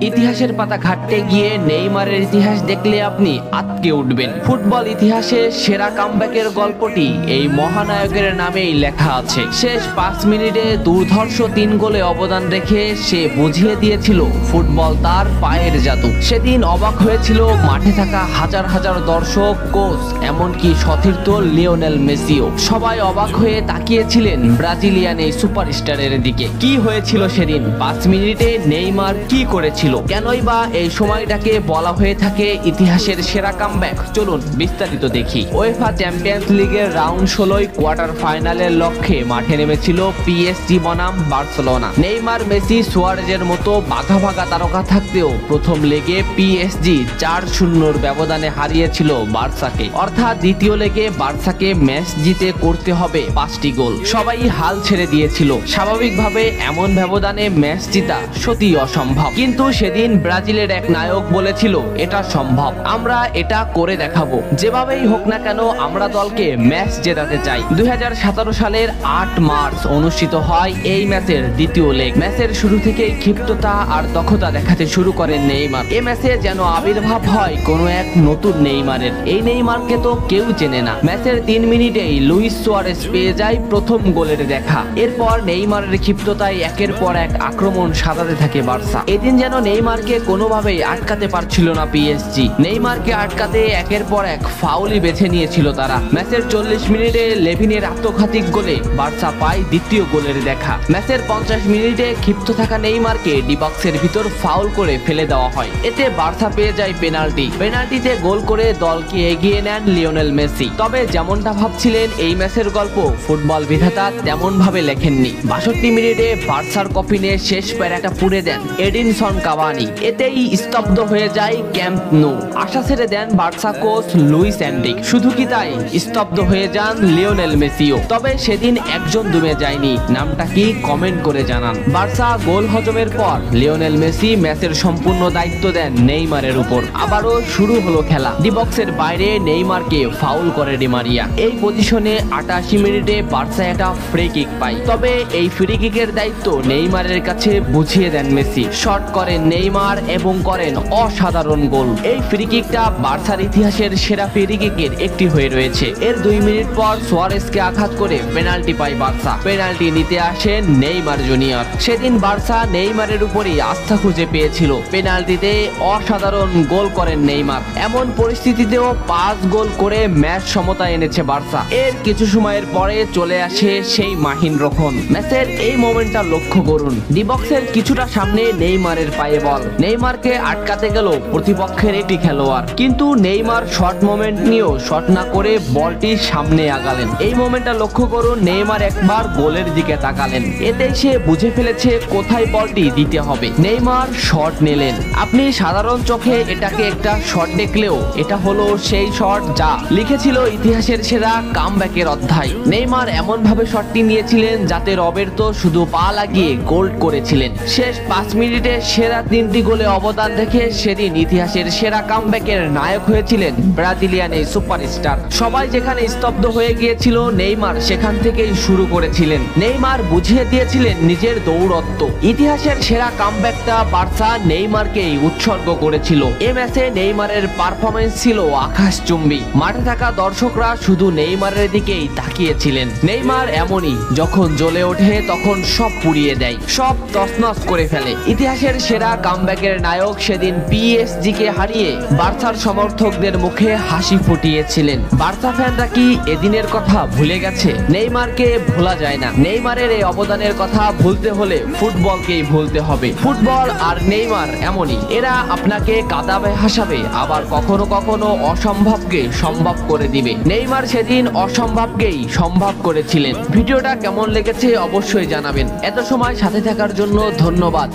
ইতিহাসের পাতা ঘাটতে গিয়ে নেইমারের ইতিহাস দেখলে আপনি আঁতকে উঠবেন। ফুটবল ইতিহাসে সেরা কামব্যাকের গল্পটি এই মহানায়কের নামেই লেখা আছে। শেষ 5 মিনিটে দুর্ধর্ষ 3 গোলে অবদান রেখে সে বুঝিয়ে দিয়েছিল ফুটবল তার পায়ের জাদু। সেদিন অবাক হয়েছিল মাঠে থাকা হাজার হাজার দর্শক, কোচ, এমনকি সতীর্থ লিওনেল মেসিও। সবাই অবাক হয়ে তাকিয়েছিলেন ব্রাজিলিয়ান এই সুপারস্টারের দিকে। কি হয়েছিল সেদিন? 5 মিনিটে নেইমার কি করেছিল? কেনই বা এই সময়টাকে বলা হয়ে থাকে ইতিহাসের সেরা কামব্যাক? চলুন বিস্তারিত দেখি। উয়েফা চ্যাম্পিয়ন্স লিগের রাউন্ড 16 কোয়ার্টার ফাইনালের লক্ষ্যে মাঠে নেমেছিল পিএসজি বনাম বার্সেলোনা। নেইমার, মেসি, সুয়ারেজের মতো বাঘা বাঘা তারকা থাকতেও প্রথম লেগে পিএসজি 4-0 ব্যবধানে হারিয়েছিল বার্সাকে। অর্থাৎ দ্বিতীয় লেগে বার্সাকে ম্যাচ জিতে করতে হবে 5টি গোল। সবাই হাল ছেড়ে দিয়েছিল। স্বাভাবিকভাবে এমন ব্যবধানে ম্যাচ জিতা সত্যি অসম্ভব, কিন্তু সেদিন ব্রাজিলের এক নায়ক বলেছিল এটা সম্ভব, আমরা এটা করে দেখাবো। যেভাবেই হোক না কেন আমরা দলকে ম্যাচ জেতাতে চাই। 2017 সালের 8 মার্চ অনুষ্ঠিত হয় এই ম্যাচের দ্বিতীয় লেগ। ম্যাচের শুরু থেকেই ক্ষিপ্ততা আর দক্ষতা দেখাতে শুরু করেন নেইমার। এই ম্যাচে যেন আবির্ভাব হয় কোনো এক নতুন নেইমারের। এই নেইমারকে তো কেউ চেনে না। ম্যাচের 3 মিনিটেই লুইস সুয়ারেজ পেয়ে যায় প্রথম গোলের দেখা। এরপর নেইমারের ক্ষিপ্ততায় একের পর এক আক্রমণ সাজাতে থাকে বার্সা। এদিন যেন নেইমারকে কোনোভাবেই আটকাতে পারছিল না পিএসজি। নেইমারকে আটকাতে একের পর এক ফাউলই বেছে নিয়েছিল তারা। ম্যাচের 40 মিনিটে লেভিনের আত্মঘাতী গোলে বার্সা পায় দ্বিতীয় গোলের দেখা। ম্যাচের 50 মিনিটে ক্ষিপ্ত থাকা নেইমারকে ডি বক্সের ভিতর ফাউল করে ফেলে দেওয়া হয়। এতে বার্সা পেয়ে যায় পেনাল্টি। পেনাল্টিতে গোল করে দলকে এগিয়ে নেন লিওনেল মেসি। তবে যেমনটা ভাবছিলেন এই ম্যাচের গল্প ফুটবল বিধাতা তেমন ভাবে লেখেননি। 62 মিনিটে বার্সার কফিনে শেষ প্যারাটা পুড়ে দেন এডিনসন কাভানি। এতেই স্তব্ধ হয়ে যায় ক্যাম্প নু। আশা ছেড়ে দেন বার্সা কোচ লুইস এনরিকে। শুধু কি তাই, স্তব্ধ হয়ে যান লিওনেল মেসিও। তবে সেদিন একজন দমে যায়নি। নামটা কি কমেন্ট করে জানান। বার্সা গোল হজমের পর লিওনেল মেসি ম্যাচের সম্পূর্ণ দায়িত্ব দেন নেইমারের উপর। আবারও শুরু হলো খেলা। ডি বক্সের বাইরে নেইমারকে ফাউল করে ডি মারিয়া। এই পজিশনে 88 মিনিটে বার্সা একটা ফ্রি কিক পায়। তবে এই ফ্রি কিকের দায়িত্ব নেইমারের কাছে বুঝিয়ে দেন মেসি। শট করেন নেইমার এবং করেন অসাধারণ গোল। এই ফ্রি কিকটা বার্সার ইতিহাসের সেরা ফ্রি কিকের একটি হয়ে রয়েছে। এর 2 মিনিট পর সুয়ারেজকে আঘাত করে পেনাল্টি পায় বার্সা। পেনাল্টি নিতে আসেন নেইমার জুনিয়র। সেদিন বার্সা নেইমারের উপরই আস্থা খুঁজে পেয়েছিল। পেনাল্টিতে অসাধারণ গোল করেন নেইমার। এমন পরিস্থিতিতেও 5 গোল করে ম্যাচ সমতা এনেছে বার্সা। এর কিছু সময়ের পরে চলে আসে সেই মাহিন রক্ষণ। ম্যাচের এই মোমেন্টটা লক্ষ্য করুন। ডি বক্সের কিছুটা সামনে নেইমারের পায়ে বল। নেইমারকে আটকাতে গেল প্রতিপক্ষের একটি খেলোয়াড়, কিন্তু নেইমার শর্ট মোমেন্ট নিয়েও শট না করে বলটি সামনে আগালেন। এই মোমেন্টটা লক্ষ্য করুন। নেইমার একবার গোলের দিকে তাকালেন। এতে সে বুঝে ফেলেছে কোথায় বলটি দিতে হবে। নেইমার শট নিলেন। আপনি সাধারণ চোখে এটাকে একটা শট দেখলেও এটা হলো সেই শট যা লিখেছিল ইতিহাসের সেরা কামব্যাকের অধ্যায়। নেইমার এমন ভাবে শটটি নিয়েছিলেন যাতে রবের্তো শুধু পা লাগিয়ে গোল করেছিলেন। শেষ 5 মিনিটে সেরা 3টি গোলে অবদান রেখে সেদিন ইতিহাসের সেরা কামব্যাকের নায়ক হয়েছিলেন ব্রাজিলিয়ান এই সুপারস্টার। সবাই যেখানে স্তব্ধ হয়ে গিয়েছিল, নেইমার সেখান থেকেই শুরু করেছিলেন। নেইমার বুঝিয়ে দিয়েছিলেন নিজের দৌড়ত্ব। ইতিহাসের সেরা কামব্যাকটা বার্সা নেইমারকেই উৎসর্গ করেছিল। এ ম্যাচে নেইমারের পারফরমেন্স ছিল আকাশচুম্বী। মাঠে থাকা দর্শকরা শুধু নেইমারের দিকেই তাকিয়েছিলেন। নেইমার এমনই, যখন জ্বলে ওঠে তখন সব পুড়িয়ে দেয়, সব তছনছ করে ফেলে। ইতিহাসের সেরা কামব্যাকের নায়ক সেদিন পিএসজি কে হারিয়ে বার্সার সমর্থকদের মুখে হাসি ফুটিয়েছিলেন। বার্সা ফ্যানরা কি এদিনের কথা ভুলে গেছে? নেইমারকে ভোলা যায় না। নেইমারের এই অবদানের কথা ভুলতে হলে ফুটবলকেই ভুলতে হবে। ফুটবল আর নেইমার এমনই, এরা আপনাকে কাঁদাবে, হাসাবে, আবার কখনো কখনো অসম্ভবকে সম্ভব করে দিবে। নেইমার সেদিন অসম্ভবকেই সম্ভব করেছিলেন। ভিডিওটা কেমন লেগেছে অবশ্যই জানাবেন। এত সময় সাথে থাকার জন্য ধন্যবাদ।